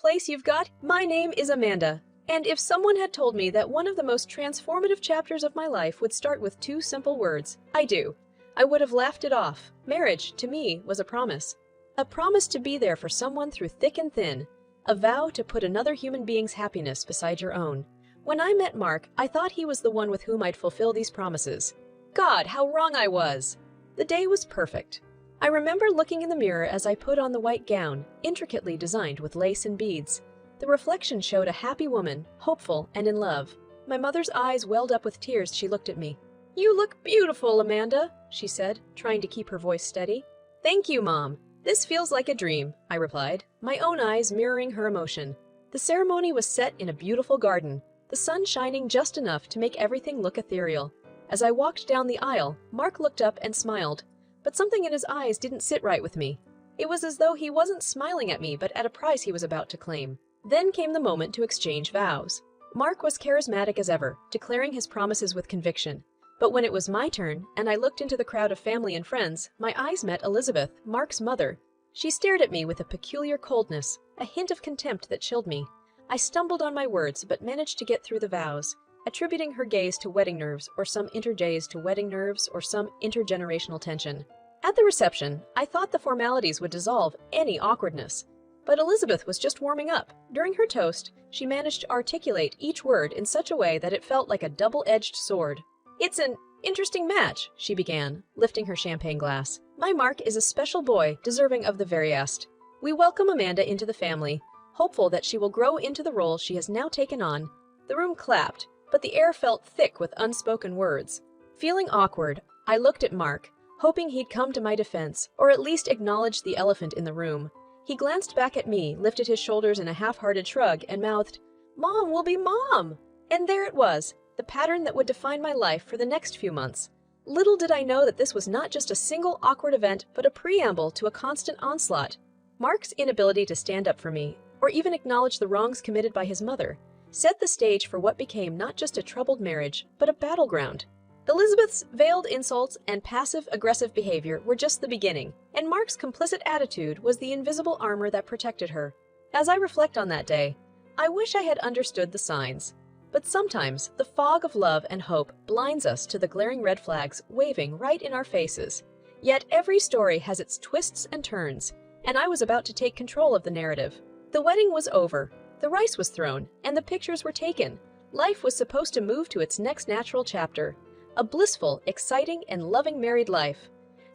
place you've got. My name is Amanda, and if someone had told me that one of the most transformative chapters of my life would start with two simple words, I do, I would have laughed it off. Marriage, to me, was a promise. A promise to be there for someone through thick and thin. A vow to put another human being's happiness beside your own. When I met Mark, I thought he was the one with whom I'd fulfill these promises. God, how wrong I was! The day was perfect. I remember looking in the mirror as I put on the white gown, intricately designed with lace and beads. The reflection showed a happy woman, hopeful and in love. My mother's eyes welled up with tears as she looked at me. "You look beautiful, Amanda," she said, trying to keep her voice steady. "Thank you, Mom. This feels like a dream," I replied, my own eyes mirroring her emotion. The ceremony was set in a beautiful garden, the sun shining just enough to make everything look ethereal. As I walked down the aisle, Mark looked up and smiled, but something in his eyes didn't sit right with me. It was as though he wasn't smiling at me but at a prize he was about to claim. Then came the moment to exchange vows. Mark was charismatic as ever, declaring his promises with conviction. But when it was my turn, and I looked into the crowd of family and friends, my eyes met Elizabeth, Mark's mother. She stared at me with a peculiar coldness, a hint of contempt that chilled me. I stumbled on my words but managed to get through the vows, attributing her gaze to wedding nerves or some intergenerational tension. At the reception, I thought the formalities would dissolve any awkwardness. But Elizabeth was just warming up. During her toast, she managed to articulate each word in such a way that it felt like a double-edged sword. "It's an interesting match," she began, lifting her champagne glass. "My Mark is a special boy, deserving of the very best. We welcome Amanda into the family, hopeful that she will grow into the role she has now taken on." The room clapped, but the air felt thick with unspoken words. Feeling awkward, I looked at Mark, hoping he'd come to my defense, or at least acknowledge the elephant in the room. He glanced back at me, lifted his shoulders in a half-hearted shrug, and mouthed, "Mom will be Mom!" And there it was, the pattern that would define my life for the next few months. Little did I know that this was not just a single awkward event, but a preamble to a constant onslaught. Mark's inability to stand up for me, or even acknowledge the wrongs committed by his mother, set the stage for what became not just a troubled marriage, but a battleground. Elizabeth's veiled insults and passive-aggressive behavior were just the beginning, and Mark's complicit attitude was the invisible armor that protected her. As I reflect on that day, I wish I had understood the signs. But sometimes, the fog of love and hope blinds us to the glaring red flags waving right in our faces. Yet every story has its twists and turns, and I was about to take control of the narrative. The wedding was over, the rice was thrown, and the pictures were taken. Life was supposed to move to its next natural chapter. A blissful, exciting, and loving married life.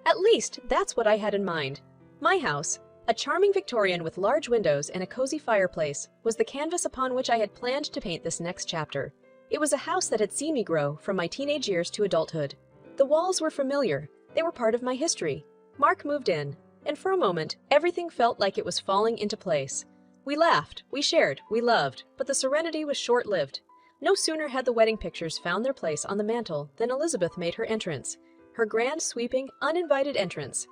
At least, that's what I had in mind. My house, a charming Victorian with large windows and a cozy fireplace, was the canvas upon which I had planned to paint this next chapter. It was a house that had seen me grow from my teenage years to adulthood. The walls were familiar. They were part of my history. Mark moved in, and for a moment, everything felt like it was falling into place. We laughed, we shared, we loved, but the serenity was short-lived. No sooner had the wedding pictures found their place on the mantel than Elizabeth made her entrance. Her grand, sweeping, uninvited entrance.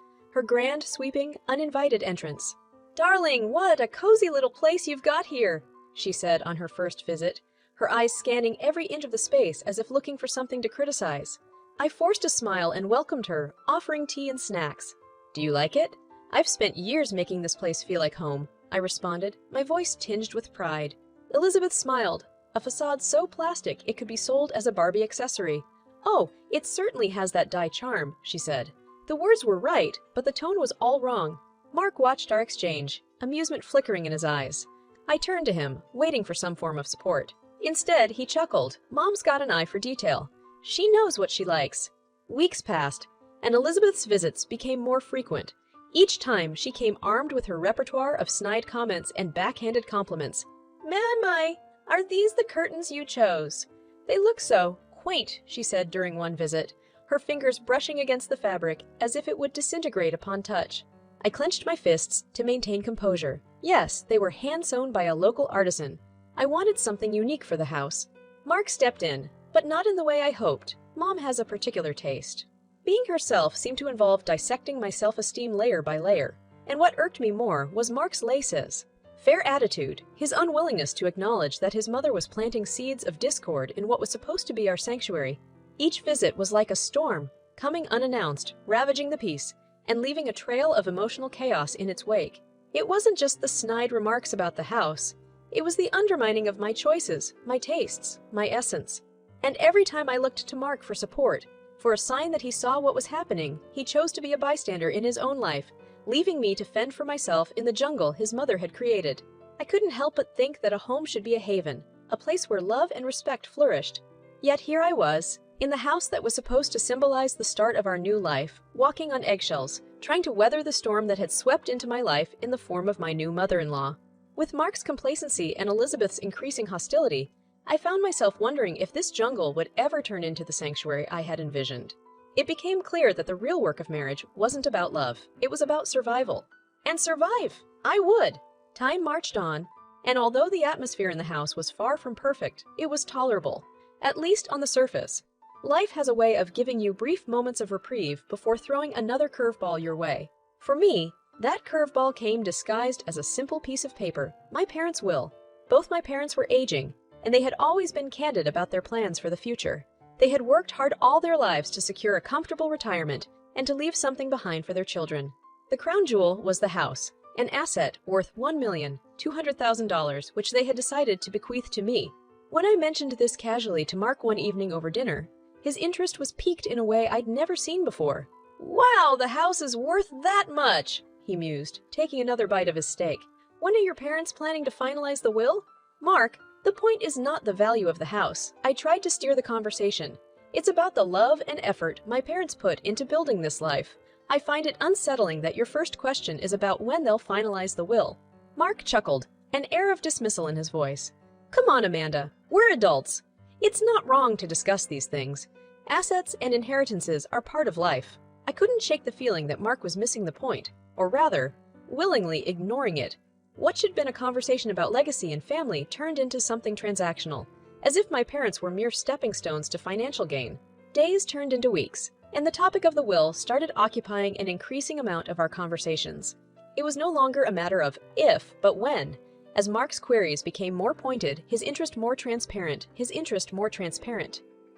"Darling, what a cozy little place you've got here," she said on her first visit, her eyes scanning every inch of the space as if looking for something to criticize. I forced a smile and welcomed her, offering tea and snacks. "Do you like it?" "I've spent years making this place feel like home," I responded, my voice tinged with pride. Elizabeth smiled. A facade so plastic it could be sold as a Barbie accessory. "Oh, it certainly has that dye charm," she said. The words were right, but the tone was all wrong. Mark watched our exchange, amusement flickering in his eyes. I turned to him, waiting for some form of support. Instead, he chuckled. "Mom's got an eye for detail. She knows what she likes." Weeks passed, and Elizabeth's visits became more frequent. Each time, she came armed with her repertoire of snide comments and backhanded compliments. "My, are these the curtains you chose? They look so quaint," she said during one visit, her fingers brushing against the fabric as if it would disintegrate upon touch. I clenched my fists to maintain composure. Yes, they were hand-sewn by a local artisan. I wanted something unique for the house. Mark stepped in, but not in the way I hoped. Mom has a particular taste. Being herself seemed to involve dissecting my self-esteem layer by layer, and what irked me more was Mark's laces. Fair attitude, his unwillingness to acknowledge that his mother was planting seeds of discord in what was supposed to be our sanctuary. Each visit was like a storm, coming unannounced, ravaging the peace, and leaving a trail of emotional chaos in its wake. It wasn't just the snide remarks about the house. It was the undermining of my choices, my tastes, my essence. And every time I looked to Mark for support, for a sign that he saw what was happening, he chose to be a bystander in his own life, leaving me to fend for myself in the jungle his mother had created. I couldn't help but think that a home should be a haven, a place where love and respect flourished. Yet here I was, in the house that was supposed to symbolize the start of our new life, walking on eggshells, trying to weather the storm that had swept into my life in the form of my new mother-in-law. With Mark's complacency and Elizabeth's increasing hostility, I found myself wondering if this jungle would ever turn into the sanctuary I had envisioned. It became clear that the real work of marriage wasn't about love, it was about survival. And survive! I would! Time marched on, and although the atmosphere in the house was far from perfect, it was tolerable, at least on the surface. Life has a way of giving you brief moments of reprieve before throwing another curveball your way. For me, that curveball came disguised as a simple piece of paper, my parents' will. Both my parents were aging, and they had always been candid about their plans for the future. They had worked hard all their lives to secure a comfortable retirement and to leave something behind for their children. The crown jewel was the house, an asset worth $1,200,000, which they had decided to bequeath to me. When I mentioned this casually to Mark one evening over dinner, his interest was piqued in a way I'd never seen before. "Wow, the house is worth that much," he mused, taking another bite of his steak. "When are your parents planning to finalize the will?" "Mark, the point is not the value of the house." I tried to steer the conversation. "It's about the love and effort my parents put into building this life. I find it unsettling that your first question is about when they'll finalize the will." Mark chuckled, an air of dismissal in his voice. "Come on, Amanda. We're adults. It's not wrong to discuss these things. Assets and inheritances are part of life." I couldn't shake the feeling that Mark was missing the point, or rather, willingly ignoring it. What should have been a conversation about legacy and family turned into something transactional, as if my parents were mere stepping stones to financial gain. Days turned into weeks, and the topic of the will started occupying an increasing amount of our conversations. It was no longer a matter of if, but when. As Mark's queries became more pointed, his interest more transparent.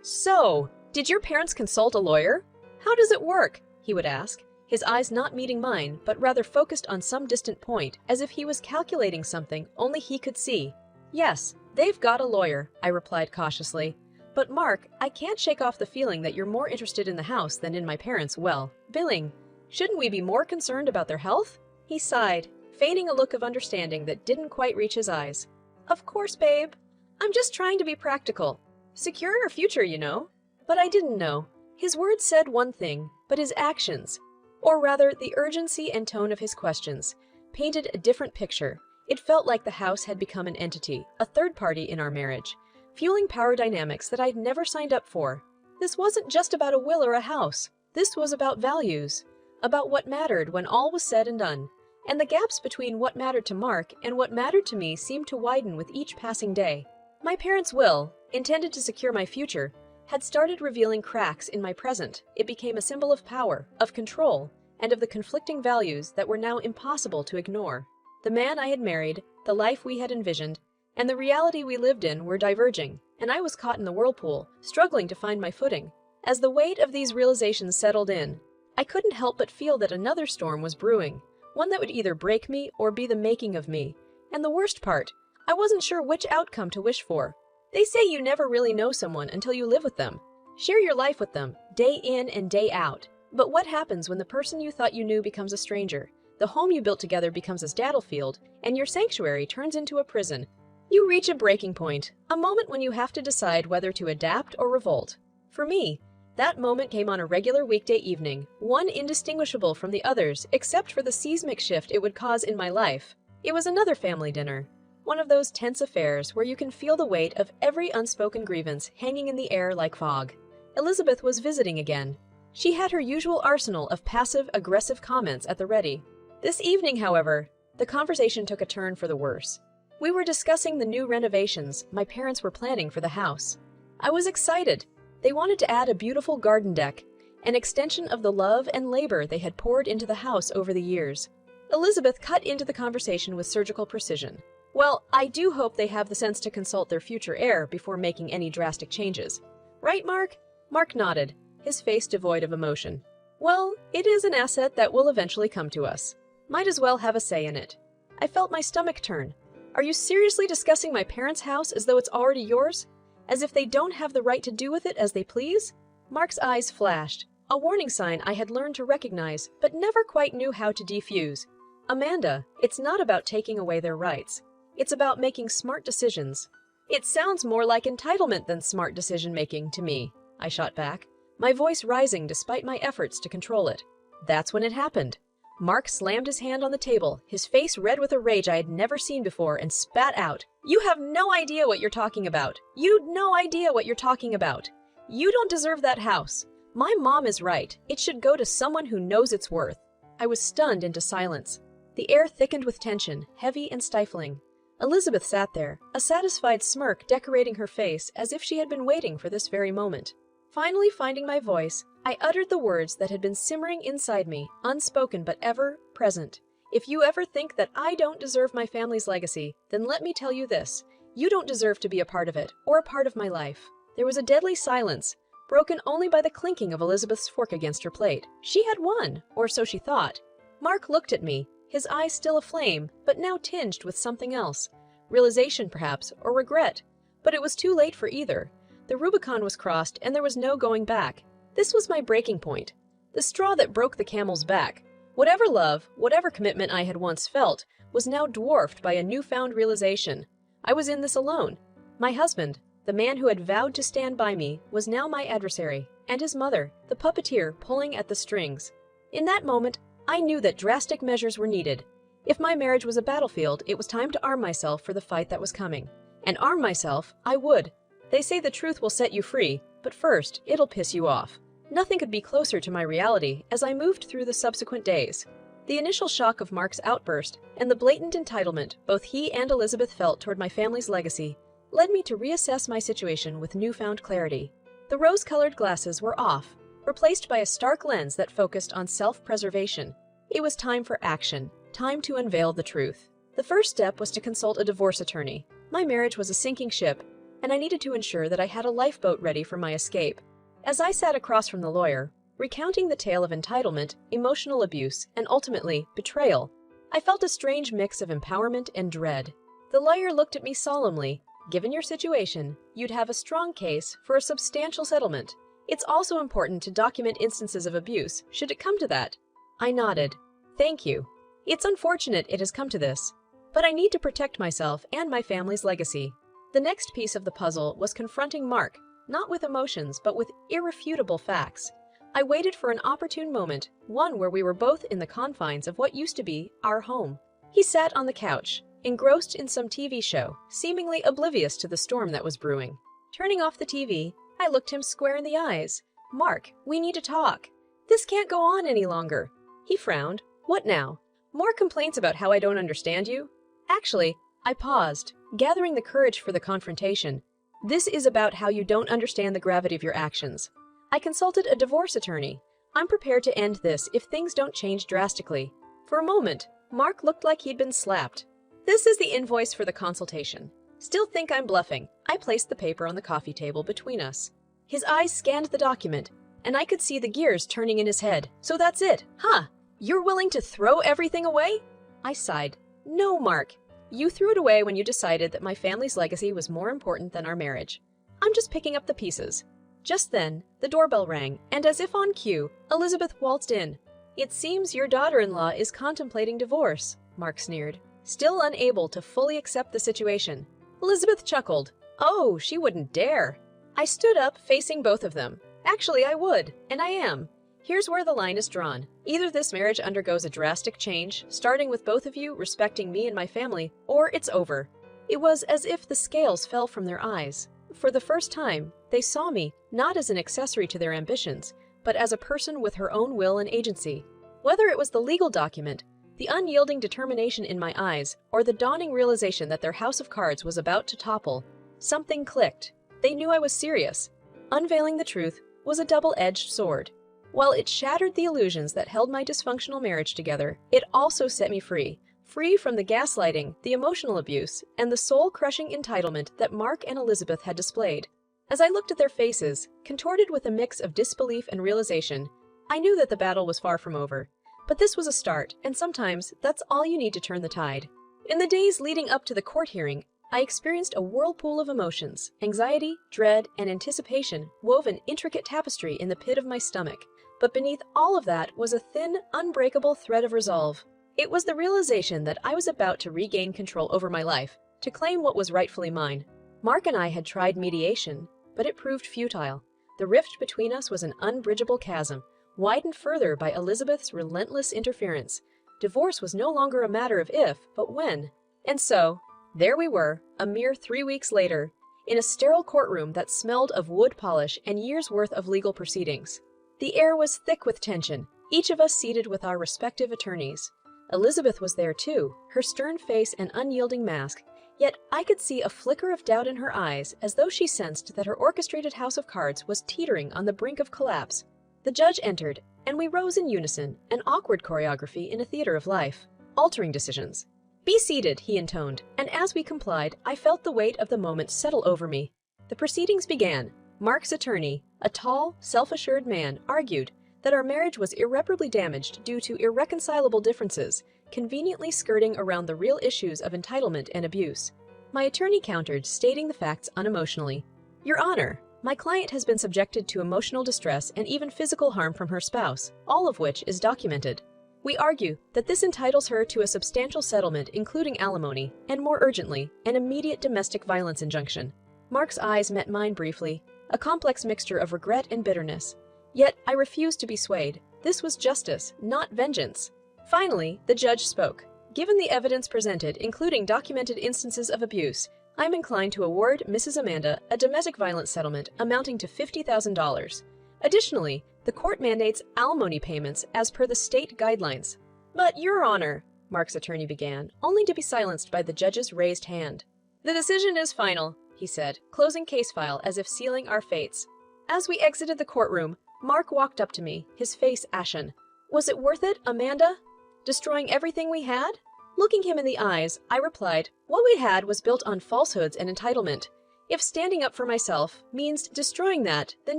"So, did your parents consult a lawyer? How does it work?" he would ask, his eyes not meeting mine, but rather focused on some distant point, as if he was calculating something only he could see. "Yes, they've got a lawyer," I replied cautiously. "But Mark, I can't shake off the feeling that you're more interested in the house than in my parents' well-being. Shouldn't we be more concerned about their health?" He sighed, feigning a look of understanding that didn't quite reach his eyes. "Of course, babe. I'm just trying to be practical. Secure our future, you know." But I didn't know. His words said one thing, but his actions, or rather the urgency and tone of his questions, painted a different picture. It felt like the house had become an entity, a third party in our marriage, fueling power dynamics that I'd never signed up for. This wasn't just about a will or a house. This was about values, about what mattered when all was said and done. And the gaps between what mattered to Mark and what mattered to me seemed to widen with each passing day. My parents' will, intended to secure my future, had started revealing cracks in my present. It became a symbol of power, of control, and of the conflicting values that were now impossible to ignore. The man I had married, the life we had envisioned, and the reality we lived in were diverging, and I was caught in the whirlpool, struggling to find my footing. As the weight of these realizations settled in, I couldn't help but feel that another storm was brewing, one that would either break me or be the making of me. And the worst part, I wasn't sure which outcome to wish for. They say you never really know someone until you live with them. Share your life with them, day in and day out. But what happens when the person you thought you knew becomes a stranger? The home you built together becomes a battlefield, and your sanctuary turns into a prison. You reach a breaking point, a moment when you have to decide whether to adapt or revolt. For me, that moment came on a regular weekday evening, one indistinguishable from the others except for the seismic shift it would cause in my life. It was another family dinner, one of those tense affairs where you can feel the weight of every unspoken grievance hanging in the air like fog. Elizabeth was visiting again. She had her usual arsenal of passive-aggressive comments at the ready. This evening, however, the conversation took a turn for the worse. We were discussing the new renovations my parents were planning for the house. I was excited. They wanted to add a beautiful garden deck, an extension of the love and labor they had poured into the house over the years. Elizabeth cut into the conversation with surgical precision. "Well, I do hope they have the sense to consult their future heir before making any drastic changes. Right, Mark?" Mark nodded, his face devoid of emotion. "Well, it is an asset that will eventually come to us. Might as well have a say in it." I felt my stomach turn. Are you seriously discussing my parents' house as though it's already yours? As if they don't have the right to do with it as they please? Mark's eyes flashed, a warning sign I had learned to recognize but never quite knew how to defuse. Amanda, it's not about taking away their rights. It's about making smart decisions. It sounds more like entitlement than smart decision-making to me, I shot back, my voice rising despite my efforts to control it. That's when it happened. Mark slammed his hand on the table, his face red with a rage I had never seen before, and spat out, "You have no idea what you're talking about. You'd no idea what you're talking about. You don't deserve that house. My mom is right. It should go to someone who knows its worth." I was stunned into silence. The air thickened with tension, heavy and stifling. Elizabeth sat there, a satisfied smirk decorating her face as if she had been waiting for this very moment. Finally finding my voice, I uttered the words that had been simmering inside me, unspoken but ever present. If you ever think that I don't deserve my family's legacy, then let me tell you this. You don't deserve to be a part of it, or a part of my life. There was a deadly silence, broken only by the clinking of Elizabeth's fork against her plate. She had won, or so she thought. Mark looked at me, his eyes still aflame, but now tinged with something else. Realization, perhaps, or regret. But it was too late for either. The Rubicon was crossed, and there was no going back. This was my breaking point. The straw that broke the camel's back. Whatever love, whatever commitment I had once felt, was now dwarfed by a newfound realization. I was in this alone. My husband, the man who had vowed to stand by me, was now my adversary, and his mother, the puppeteer pulling at the strings. In that moment, I knew that drastic measures were needed. If my marriage was a battlefield, it was time to arm myself for the fight that was coming. And arm myself, I would. They say the truth will set you free, but first, it'll piss you off. Nothing could be closer to my reality as I moved through the subsequent days. The initial shock of Mark's outburst and the blatant entitlement both he and Elizabeth felt toward my family's legacy led me to reassess my situation with newfound clarity. The rose-colored glasses were off, replaced by a stark lens that focused on self-preservation. It was time for action, time to unveil the truth. The first step was to consult a divorce attorney. My marriage was a sinking ship, and I needed to ensure that I had a lifeboat ready for my escape. As I sat across from the lawyer, recounting the tale of entitlement, emotional abuse, and ultimately, betrayal, I felt a strange mix of empowerment and dread. The lawyer looked at me solemnly. Given your situation, you'd have a strong case for a substantial settlement. It's also important to document instances of abuse, should it come to that. I nodded. Thank you. It's unfortunate it has come to this, but I need to protect myself and my family's legacy. The next piece of the puzzle was confronting Mark, not with emotions, but with irrefutable facts. I waited for an opportune moment, one where we were both in the confines of what used to be our home. He sat on the couch, engrossed in some TV show, seemingly oblivious to the storm that was brewing. Turning off the TV, I looked him square in the eyes. "Mark, we need to talk. This can't go on any longer." He frowned. "What now? More complaints about how I don't understand you?" Actually, I paused, gathering the courage for the confrontation. This is about how you don't understand the gravity of your actions. I consulted a divorce attorney. I'm prepared to end this if things don't change drastically. For a moment, Mark looked like he'd been slapped. "This is the invoice for the consultation. Still think I'm bluffing?" I placed the paper on the coffee table between us. His eyes scanned the document, and I could see the gears turning in his head. "So that's it, huh? You're willing to throw everything away?" I sighed. "No, Mark. You threw it away when you decided that my family's legacy was more important than our marriage. I'm just picking up the pieces." Just then, the doorbell rang, and as if on cue, Elizabeth waltzed in. "It seems your daughter-in-law is contemplating divorce," Mark sneered, still unable to fully accept the situation. Elizabeth chuckled. "Oh, she wouldn't dare." I stood up, facing both of them. "Actually, I would, and I am. Here's where the line is drawn. Either this marriage undergoes a drastic change, starting with both of you respecting me and my family, or it's over." It was as if the scales fell from their eyes. For the first time, they saw me not as an accessory to their ambitions, but as a person with her own will and agency. Whether it was the legal document, the unyielding determination in my eyes, or the dawning realization that their house of cards was about to topple, something clicked. They knew I was serious. Unveiling the truth was a double-edged sword. While it shattered the illusions that held my dysfunctional marriage together, it also set me free. Free from the gaslighting, the emotional abuse, and the soul-crushing entitlement that Mark and Elizabeth had displayed. As I looked at their faces, contorted with a mix of disbelief and realization, I knew that the battle was far from over. But this was a start, and sometimes that's all you need to turn the tide. In the days leading up to the court hearing, I experienced a whirlpool of emotions, anxiety, dread, and anticipation wove an intricate tapestry in the pit of my stomach. But beneath all of that was a thin, unbreakable thread of resolve. It was the realization that I was about to regain control over my life, to claim what was rightfully mine. Mark and I had tried mediation, but it proved futile. The rift between us was an unbridgeable chasm, widened further by Elizabeth's relentless interference. Divorce was no longer a matter of if, but when. And so, there we were, a mere 3 weeks later, in a sterile courtroom that smelled of wood polish and years' worth of legal proceedings. The air was thick with tension, each of us seated with our respective attorneys. Elizabeth was there too, her stern face and unyielding mask, yet I could see a flicker of doubt in her eyes as though she sensed that her orchestrated house of cards was teetering on the brink of collapse. The judge entered, and we rose in unison, an awkward choreography in a theater of life, altering decisions. "Be seated," he intoned, and as we complied, I felt the weight of the moment settle over me. The proceedings began. Mark's attorney, a tall, self-assured man, argued that our marriage was irreparably damaged due to irreconcilable differences, conveniently skirting around the real issues of entitlement and abuse. My attorney countered, stating the facts unemotionally. "Your Honor, my client has been subjected to emotional distress and even physical harm from her spouse, all of which is documented. We argue that this entitles her to a substantial settlement including alimony, and more urgently, an immediate domestic violence injunction." Mark's eyes met mine briefly, a complex mixture of regret and bitterness. Yet I refused to be swayed. This was justice, not vengeance. Finally, the judge spoke. "Given the evidence presented, including documented instances of abuse, I am inclined to award Mrs. Amanda a domestic violence settlement amounting to $50,000. Additionally, the court mandates alimony payments as per the state guidelines." "But, Your Honor," Mark's attorney began, only to be silenced by the judge's raised hand. "The decision is final," he said, closing case file as if sealing our fates. As we exited the courtroom, Mark walked up to me, his face ashen. "Was it worth it, Amanda? Destroying everything we had?" Looking him in the eyes, I replied, "What we had was built on falsehoods and entitlement. If standing up for myself means destroying that, then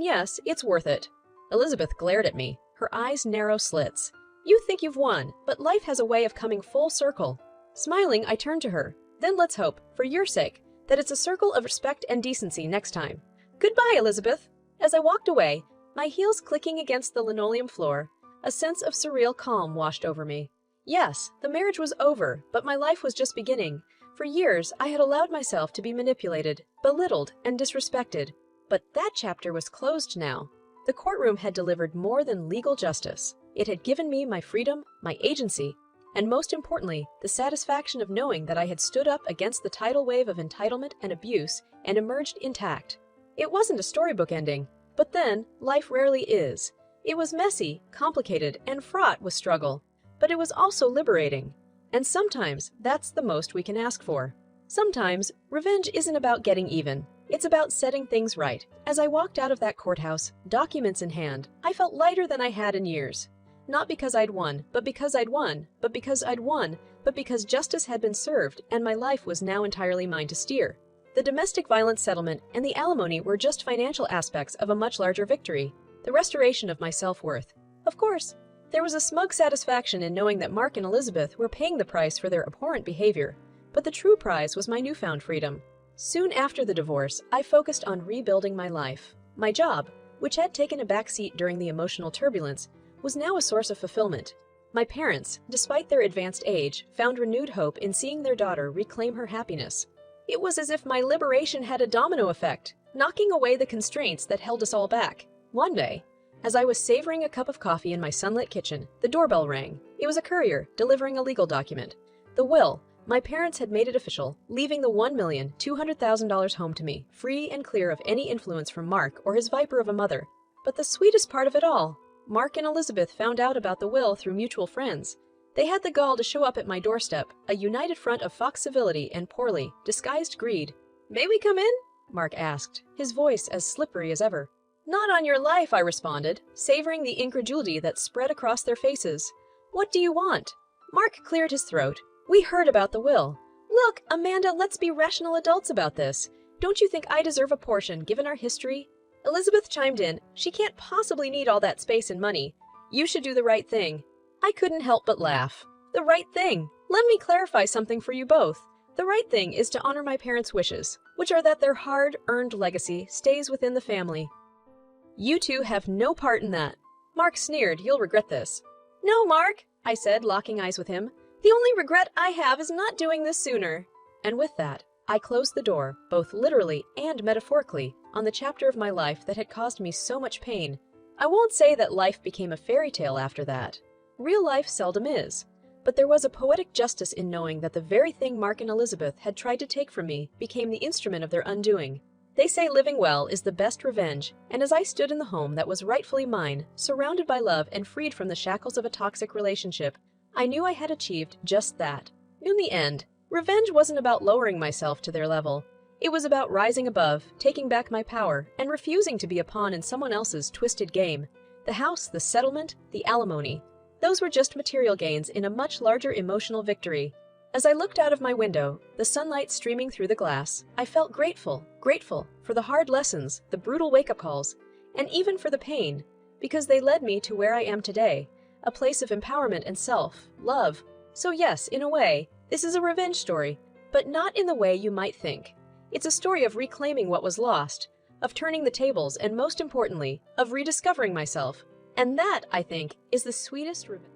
yes, it's worth it." Elizabeth glared at me, her eyes narrow slits. "You think you've won, but life has a way of coming full circle." Smiling, I turned to her. "Then let's hope, for your sake, that it's a circle of respect and decency next time. Goodbye, Elizabeth." As I walked away, my heels clicking against the linoleum floor, a sense of surreal calm washed over me. Yes, the marriage was over, but my life was just beginning. For years, I had allowed myself to be manipulated, belittled, and disrespected. But that chapter was closed now. The courtroom had delivered more than legal justice. It had given me my freedom, my agency, and most importantly, the satisfaction of knowing that I had stood up against the tidal wave of entitlement and abuse and emerged intact. It wasn't a storybook ending, but then, life rarely is. It was messy, complicated, and fraught with struggle. But it was also liberating. And sometimes, that's the most we can ask for. Sometimes, revenge isn't about getting even. It's about setting things right. As I walked out of that courthouse, documents in hand, I felt lighter than I had in years. Not because I'd won, but because I'd won, but because I'd won, but because justice had been served and my life was now entirely mine to steer. The domestic violence settlement and the alimony were just financial aspects of a much larger victory, the restoration of my self-worth. Of course, there was a smug satisfaction in knowing that Mark and Elizabeth were paying the price for their abhorrent behavior, but the true prize was my newfound freedom. Soon after the divorce, I focused on rebuilding my life. My job, which had taken a back seat during the emotional turbulence, was now a source of fulfillment. My parents, despite their advanced age, found renewed hope in seeing their daughter reclaim her happiness. It was as if my liberation had a domino effect, knocking away the constraints that held us all back. One day, as I was savoring a cup of coffee in my sunlit kitchen, the doorbell rang. It was a courier delivering a legal document. The will. My parents had made it official, leaving the $1,200,000 home to me, free and clear of any influence from Mark or his viper of a mother. But the sweetest part of it all, Mark and Elizabeth found out about the will through mutual friends. They had the gall to show up at my doorstep, a united front of fox civility and poorly disguised greed. "May we come in?" Mark asked, his voice as slippery as ever. "Not on your life," I responded, savoring the incredulity that spread across their faces. "What do you want?" Mark cleared his throat. "We heard about the will." "Look, Amanda, let's be rational adults about this. Don't you think I deserve a portion, given our history?" Elizabeth chimed in. "She can't possibly need all that space and money. You should do the right thing." I couldn't help but laugh. The right thing. Let me clarify something for you both. The right thing is to honor my parents' wishes, which are that their hard-earned legacy stays within the family. You two have no part in that. Mark sneered, "You'll regret this." "No, Mark," I said, locking eyes with him. "The only regret I have is not doing this sooner." And with that, I closed the door, both literally and metaphorically, on the chapter of my life that had caused me so much pain. I won't say that life became a fairy tale after that. Real life seldom is. But there was a poetic justice in knowing that the very thing Mark and Elizabeth had tried to take from me became the instrument of their undoing. They say living well is the best revenge, and as I stood in the home that was rightfully mine, surrounded by love and freed from the shackles of a toxic relationship, I knew I had achieved just that. In the end, revenge wasn't about lowering myself to their level. It was about rising above, taking back my power, and refusing to be a pawn in someone else's twisted game. The house, the settlement, the alimony. Those were just material gains in a much larger emotional victory. As I looked out of my window, the sunlight streaming through the glass, I felt grateful for the hard lessons, the brutal wake-up calls, and even for the pain, because they led me to where I am today, a place of empowerment and self-love. So yes, in a way, this is a revenge story, but not in the way you might think. It's a story of reclaiming what was lost, of turning the tables, and most importantly, of rediscovering myself. And that, I think, is the sweetest revenge.